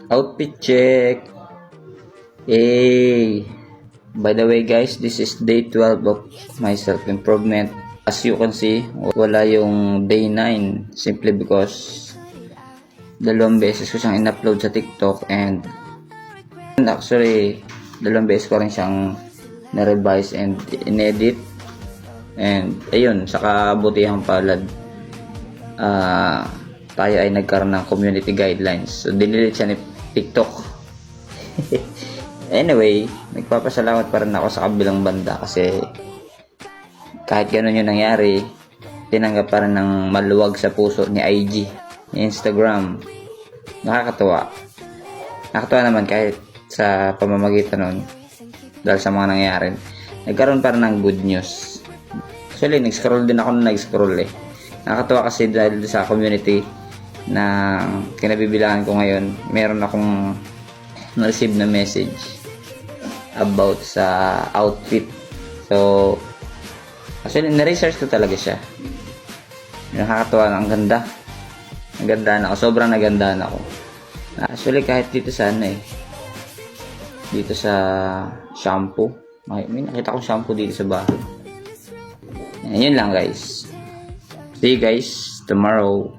Outfit check. Hey, by the way guys, this is day 12 of my self-improvement. As you can see, wala yung day 9 simply because dalawang beses ko siyang in-upload sa TikTok, and actually dalawang beses ko rin siyang na-revise and in-edit, and ayun, sa kabutihang palad tayo ay nagkaroon ng community guidelines, so dinilit siya ni TikTok. Anyway, nagpapasalamat pa rin ako sa kabilang banda kasi kahit ganun yung nangyari, tinanggap pa rin ng maluwag sa puso ni IG, ni Instagram. Nakakatuwa naman kahit sa pamamagitan nun, dahil sa mga nangyari, nagkaroon pa rin ng good news. Actually, nag-scroll din ako nung nag-scroll eh. Nakakatuwa kasi dahil sa community na kinabibilangan ko ngayon, meron akong na-receive na message about sa outfit. So, actually, na-research ko talaga siya. Nakakatuwa, ang ganda. Nagandaan ako. Sobrang nagandaan ako. Actually, kahit dito sa dito sa shampoo. May nakita ko shampoo dito sa bahay. Yun lang guys. See you guys tomorrow.